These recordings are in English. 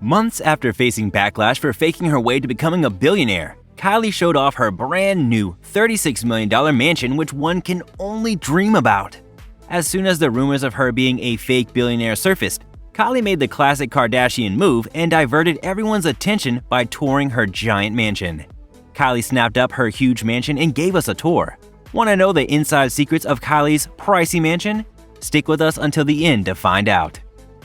Months after facing backlash for faking her way to becoming a billionaire, Kylie showed off her brand new $36 million mansion, which one can only dream about. As soon as the rumors of her being a fake billionaire surfaced, Kylie made the classic Kardashian move and diverted everyone's attention by touring her giant mansion. Kylie snapped up her huge mansion and gave us a tour. Want to know the inside secrets of Kylie's pricey mansion? Stick with us until the end to find out.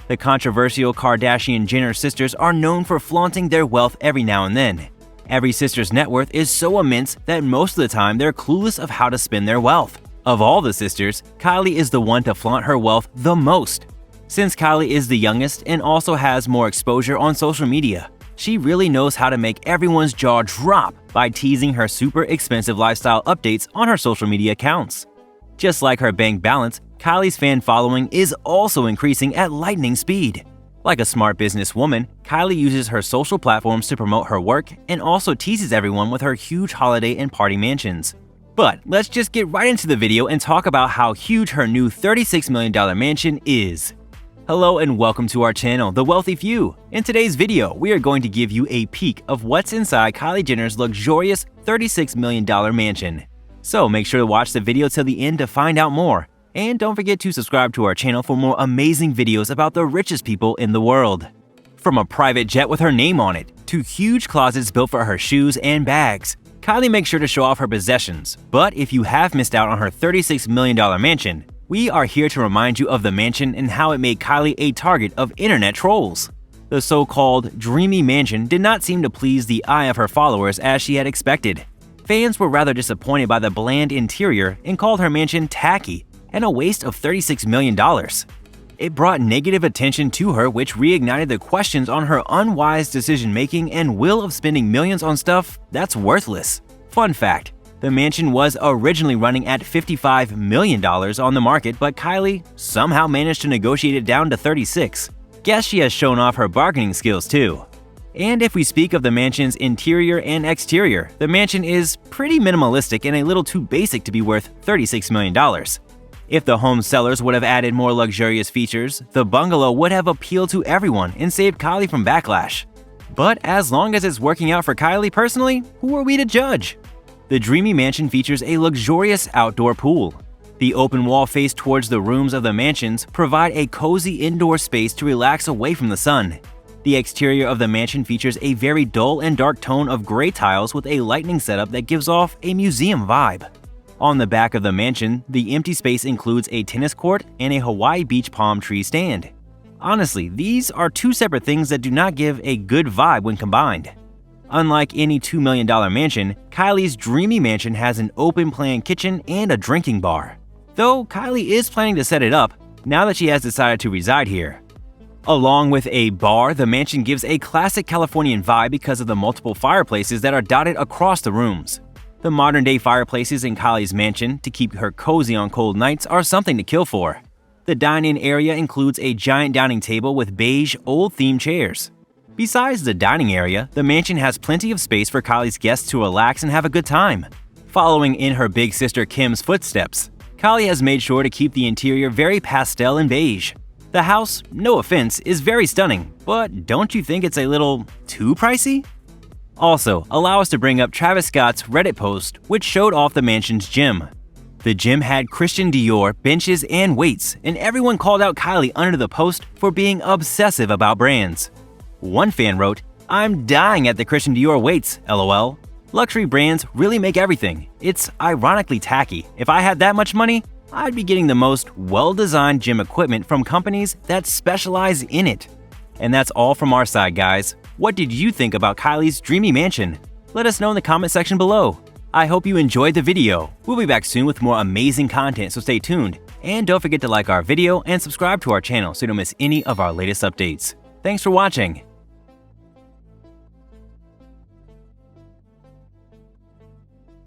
The controversial Kardashian Jenner sisters are known for flaunting their wealth every now and then. Every sister's net worth is so immense that most of the time they're clueless of how to spend their wealth. Of all the sisters, Kylie is the one to flaunt her wealth the most. Since Kylie is the youngest and also has more exposure on social media, she really knows how to make everyone's jaw drop by teasing her super expensive lifestyle updates on her social media accounts. Just like her bank balance, Kylie's fan following is also increasing at lightning speed. Like a smart businesswoman, Kylie uses her social platforms to promote her work and also teases everyone with her huge holiday and party mansions. But let's just get right into the video and talk about how huge her new $36 million mansion is. Hello and welcome to our channel, The Wealthy Few. In today's video, we are going to give you a peek of what's inside Kylie Jenner's luxurious $36 million mansion. So make sure to watch the video till the end to find out more. And don't forget to subscribe to our channel for more amazing videos about the richest people in the world. From a private jet with her name on it, to huge closets built for her shoes and bags, Kylie makes sure to show off her possessions. But if you have missed out on her $36 million mansion, we are here to remind you of the mansion and how it made Kylie a target of internet trolls. The so-called dreamy mansion did not seem to please the eye of her followers as she had expected. Fans were rather disappointed by the bland interior and called her mansion tacky and a waste of $36 million. It brought negative attention to her, which reignited the questions on her unwise decision-making and will of spending millions on stuff that's worthless. Fun fact, the mansion was originally running at $55 million on the market, but Kylie somehow managed to negotiate it down to $36. Guess she has shown off her bargaining skills too. And if we speak of the mansion's interior and exterior, the mansion is pretty minimalistic and a little too basic to be worth $36 million. If the home sellers would have added more luxurious features, the bungalow would have appealed to everyone and saved Kylie from backlash. But as long as it's working out for Kylie personally, who are we to judge? The dreamy mansion features a luxurious outdoor pool. The open wall face towards the rooms of the mansions provide a cozy indoor space to relax away from the sun. The exterior of the mansion features a very dull and dark tone of gray tiles with a lighting setup that gives off a museum vibe. On the back of the mansion, the empty space includes a tennis court and a Hawaii beach palm tree stand. Honestly, these are two separate things that do not give a good vibe when combined. Unlike any $2 million mansion, Kylie's dreamy mansion has an open-plan kitchen and a drinking bar. Though Kylie is planning to set it up now that she has decided to reside here. Along with a bar, the mansion gives a classic Californian vibe because of the multiple fireplaces that are dotted across the rooms. The modern-day fireplaces in Kylie's mansion to keep her cozy on cold nights are something to kill for. The dine-in area includes a giant dining table with beige, old-themed chairs. Besides the dining area, the mansion has plenty of space for Kylie's guests to relax and have a good time. Following in her big sister Kim's footsteps, Kylie has made sure to keep the interior very pastel and beige. The house, no offense, is very stunning, but don't you think it's a little too pricey? Also, allow us to bring up Travis Scott's Reddit post, which showed off the mansion's gym. The gym had Christian Dior benches and weights, and everyone called out Kylie under the post for being obsessive about brands. One fan wrote, "I'm dying at the Christian Dior weights, lol. Luxury brands really make everything. It's ironically tacky. If I had that much money, I'd be getting the most well-designed gym equipment from companies that specialize in it." And that's all from our side, guys. What did you think about Kylie's dreamy mansion? Let us know in the comment section below. I hope you enjoyed the video. We'll be back soon with more amazing content, so stay tuned. And don't forget to like our video and subscribe to our channel so you don't miss any of our latest updates. Thanks for watching.